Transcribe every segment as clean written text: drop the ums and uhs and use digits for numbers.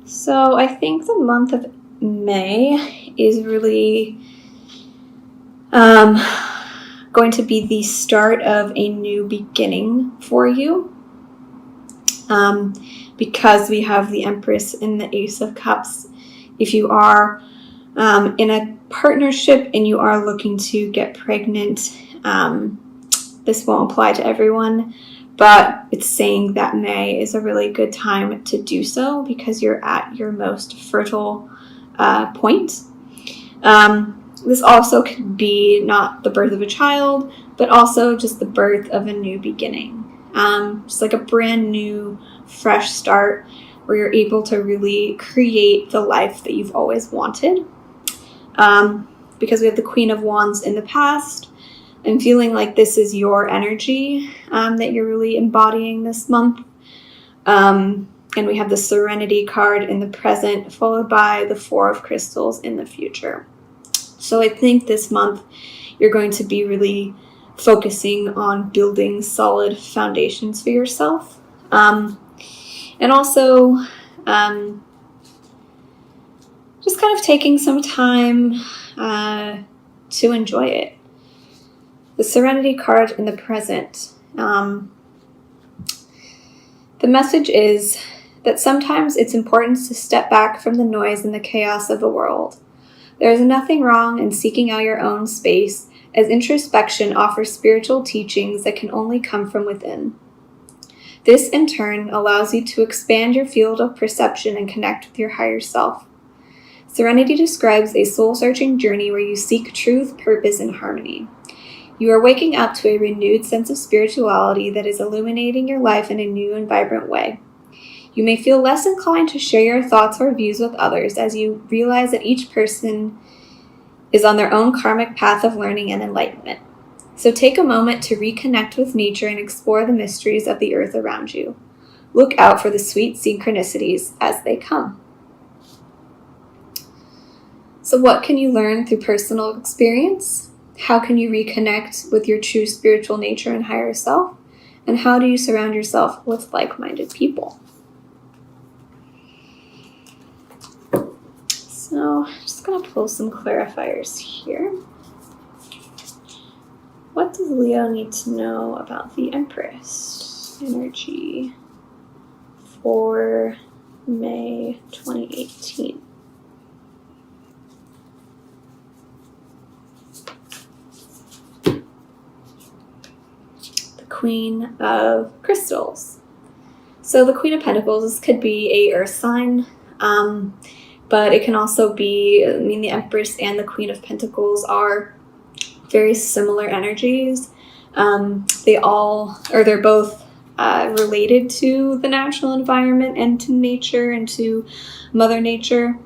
So I think the month of May is really going to be the start of a new beginning for you. Because we have the Empress and the Ace of Cups. If you are in a partnership and you are looking to get pregnant, this won't apply to everyone, but it's saying that May is a really good time to do so because you're at your most fertile point. This also could be not the birth of a child, but also just the birth of a new beginning. Just like a brand new, fresh start where you're able to really create the life that you've always wanted. Because we have the Queen of Wands in the past, I'm feeling like this is your energy that you're really embodying this month. And we have the Serenity card in the present, followed by the Four of Crystals in the future. So I think this month you're going to be really focusing on building solid foundations for yourself. And also just kind of taking some time to enjoy it. The Serenity card in the present. The message is that sometimes it's important to step back from the noise and the chaos of the world. There is nothing wrong in seeking out your own space, as introspection offers spiritual teachings that can only come from within. This, in turn, allows you to expand your field of perception and connect with your higher self. Serenity describes a soul-searching journey where you seek truth, purpose, and harmony. You are waking up to a renewed sense of spirituality that is illuminating your life in a new and vibrant way. You may feel less inclined to share your thoughts or views with others as you realize that each person is on their own karmic path of learning and enlightenment. So take a moment to reconnect with nature and explore the mysteries of the earth around you. Look out for the sweet synchronicities as they come. So what can you learn through personal experience? How can you reconnect with your true spiritual nature and higher self? And how do you surround yourself with like-minded people? So I'm just going to pull some clarifiers here. What does Leo need to know about the Empress energy for May 2018? The Queen of Crystals. So the Queen of Pentacles, this could be a earth sign, but it can also be, the Empress and the Queen of Pentacles are very similar energies. They're both related to the natural environment and to nature and to Mother Nature.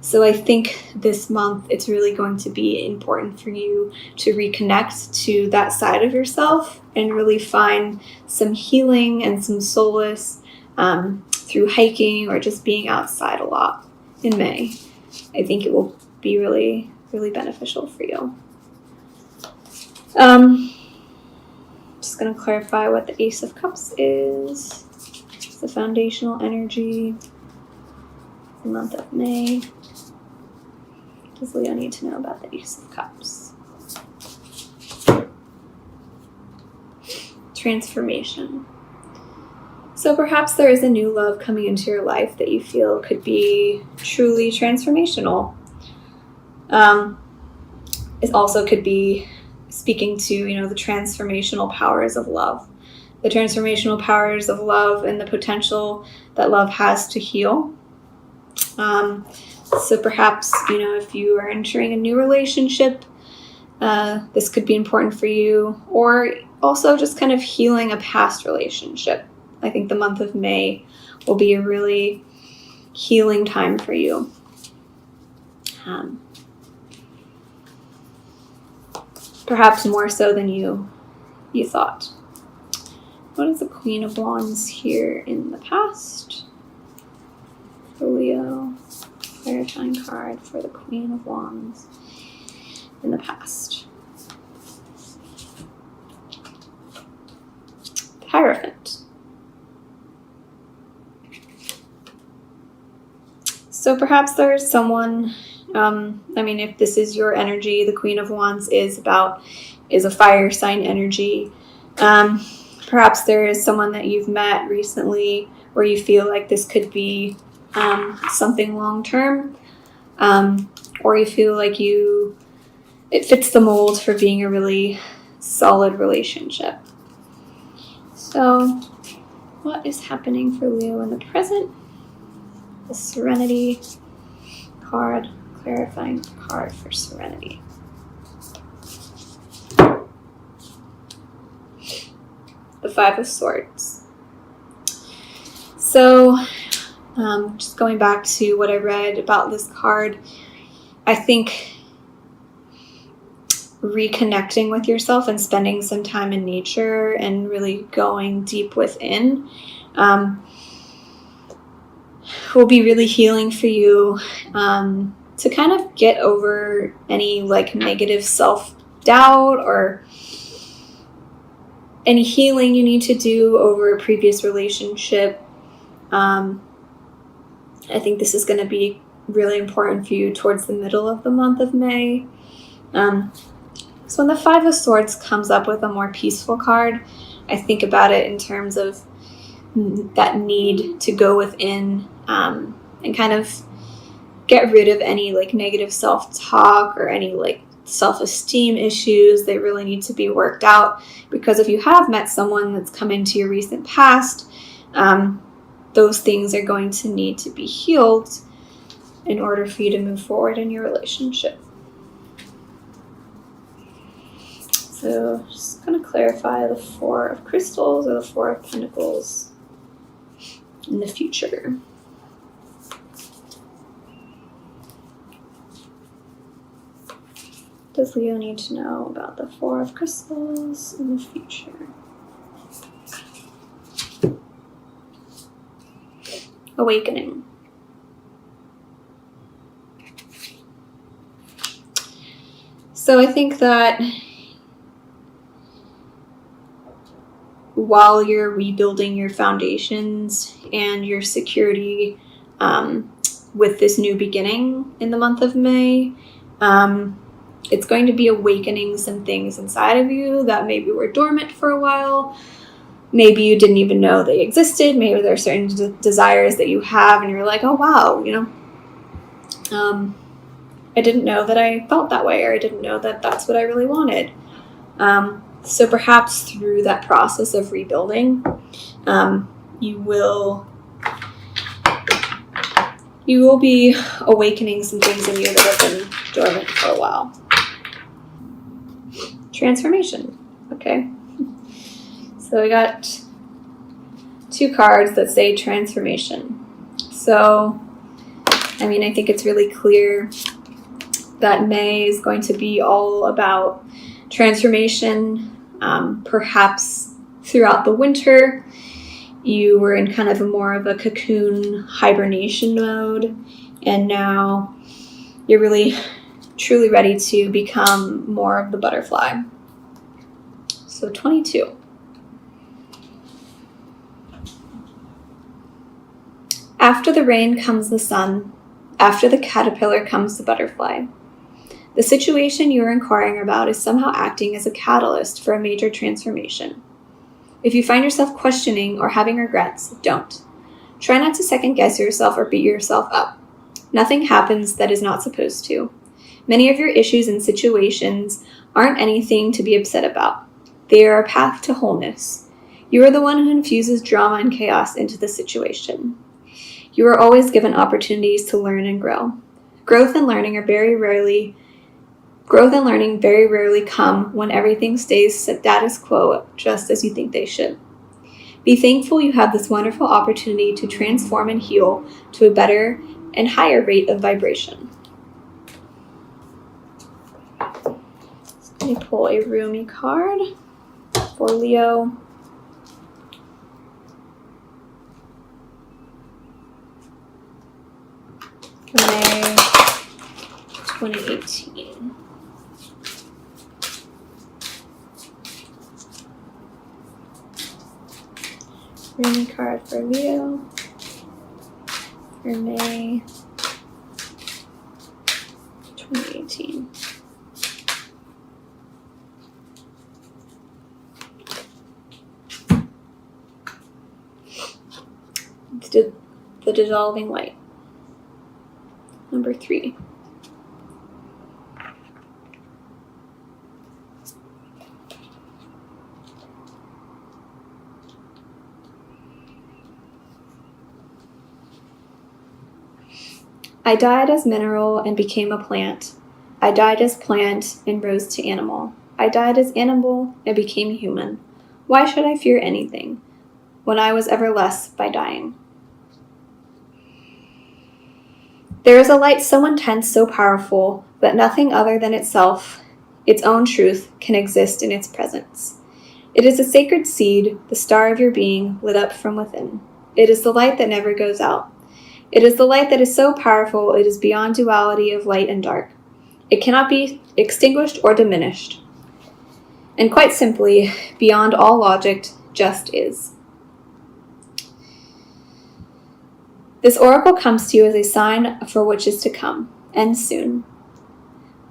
So I think this month it's really going to be important for you to reconnect to that side of yourself and really find some healing and some solace through hiking or just being outside a lot in May. I think it will be really, really beneficial for you. Just going to clarify what the Ace of Cups is. It's the foundational energy. The month of May. What does Leo need to know about the Ace of Cups? Transformation. So perhaps there is a new love coming into your life that you feel could be truly transformational. It also could be speaking to, the transformational powers of love. The transformational powers of love and the potential that love has to heal. So perhaps, if you are entering a new relationship, this could be important for you. Or also just kind of healing a past relationship. I think the month of May will be a really healing time for you. Perhaps more so than you thought. What is the Queen of Wands here in the past? For Leo, clarifying card for the Queen of Wands in the past. The Hierophant. So perhaps there's someone, if this is your energy, the Queen of Wands is a fire sign energy. Perhaps there is someone that you've met recently where you feel like this could be something long-term, or you feel like it fits the mold for being a really solid relationship. So what is happening for Leo in the present? The Serenity card, clarifying card for Serenity. The Five of Swords. So, just going back to what I read about this card, I think reconnecting with yourself and spending some time in nature and really going deep within will be really healing for you, to kind of get over any like negative self-doubt or any healing you need to do over a previous relationship. I think this is going to be really important for you towards the middle of the month of May. So when the Five of Swords comes up with a more peaceful card, I think about it in terms of that need to go within and kind of get rid of any like negative self-talk or any like self-esteem issues. They really need to be worked out, because if you have met someone that's come into your recent past, those things are going to need to be healed in order for you to move forward in your relationship. So just going to clarify the Four of Crystals or the Four of Pentacles in the future. Does Leo need to know about the Four of Crystals in the future? Awakening. So I think that while you're rebuilding your foundations and your security with this new beginning in the month of May, it's going to be awakening some things inside of you that maybe were dormant for a while. Maybe you didn't even know they existed. Maybe there are certain desires that you have and you're like, oh wow, I didn't know that I felt that way, or I didn't know that that's what I really wanted. So perhaps through that process of rebuilding, you will be awakening some things in you that have been dormant for a while. Transformation. Okay. So we got two cards that say transformation. So, I think it's really clear that May is going to be all about transformation. Perhaps throughout the winter, you were in kind of more of a cocoon hibernation mode, and now you're really truly ready to become more of the butterfly. So 22. After the rain comes the sun. After the caterpillar comes the butterfly. The situation you are inquiring about is somehow acting as a catalyst for a major transformation. If you find yourself questioning or having regrets, don't. Try not to second guess yourself or beat yourself up. Nothing happens that is not supposed to. Many of your issues and situations aren't anything to be upset about. They are a path to wholeness. You are the one who infuses drama and chaos into the situation. You are always given opportunities to learn and grow. Growth and learning very rarely come when everything stays status quo just as you think they should. Be thankful you have this wonderful opportunity to transform and heal to a better and higher rate of vibration. Let me pull a Rumi card for Leo. For May 2018. Rumi card for Leo for May 2018. The dissolving light. Number 3. I died as mineral and became a plant. I died as plant and rose to animal. I died as animal and became human. Why should I fear anything when I was ever less by dying? There is a light so intense, so powerful, that nothing other than itself, its own truth, can exist in its presence. It is a sacred seed, the star of your being, lit up from within. It is the light that never goes out. It is the light that is so powerful it is beyond duality of light and dark. It cannot be extinguished or diminished. And quite simply, beyond all logic, just is. This oracle comes to you as a sign for which is to come, and soon.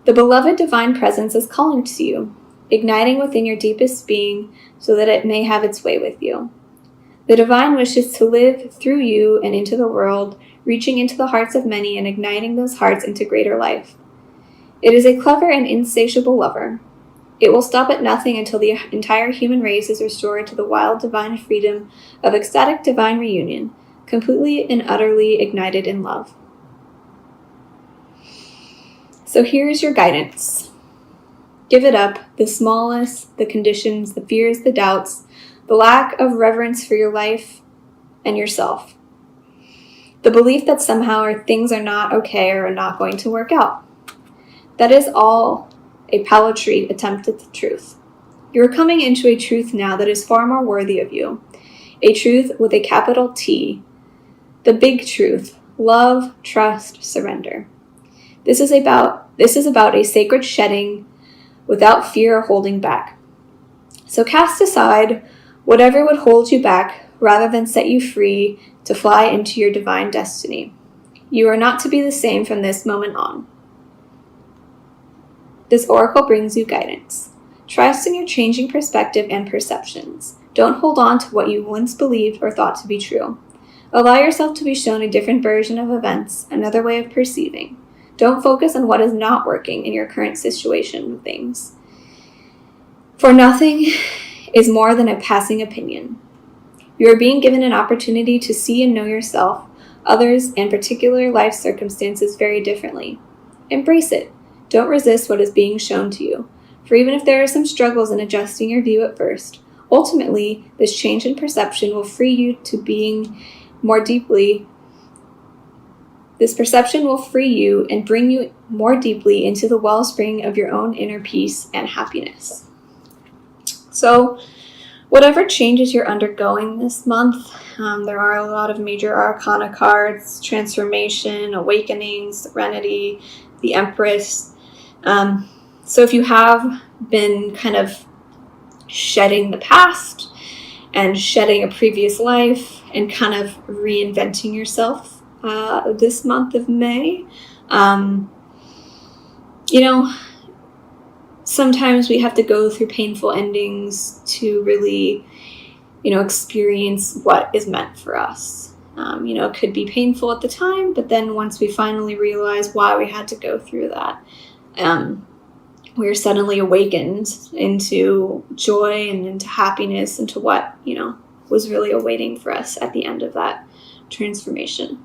The beloved divine presence is calling to you, igniting within your deepest being so that it may have its way with you. The divine wishes to live through you and into the world, reaching into the hearts of many and igniting those hearts into greater life. It is a clever and insatiable lover. It will stop at nothing until the entire human race is restored to the wild divine freedom of ecstatic divine reunion, completely and utterly ignited in love. So here's your guidance. Give it up, the smallness, the conditions, the fears, the doubts, the lack of reverence for your life and yourself. The belief that somehow things are not okay or are not going to work out. That is all a palliative attempt at the truth. You are coming into a truth now that is far more worthy of you. A truth with a capital T. The big truth, love, trust, surrender. This is about a sacred shedding without fear or holding back. So cast aside whatever would hold you back rather than set you free to fly into your divine destiny. You are not to be the same from this moment on. This oracle brings you guidance. Trust in your changing perspective and perceptions. Don't hold on to what you once believed or thought to be true. Allow yourself to be shown a different version of events, another way of perceiving. Don't focus on what is not working in your current situation of things. For nothing is more than a passing opinion. You are being given an opportunity to see and know yourself, others, and particular life circumstances very differently. Embrace it. Don't resist what is being shown to you. For even if there are some struggles in adjusting your view at first, ultimately, this change in perception will free you to being more deeply. This perception will free you and bring you more deeply into the wellspring of your own inner peace and happiness. So, whatever changes you're undergoing this month, there are a lot of major arcana cards: transformation, awakening, serenity, the Empress. So if you have been kind of shedding the past and shedding a previous life and kind of reinventing yourself this month of May, sometimes we have to go through painful endings to really, experience what is meant for us. It could be painful at the time, but then once we finally realize why we had to go through that, we are suddenly awakened into joy and into happiness, into what, was really awaiting for us at the end of that transformation.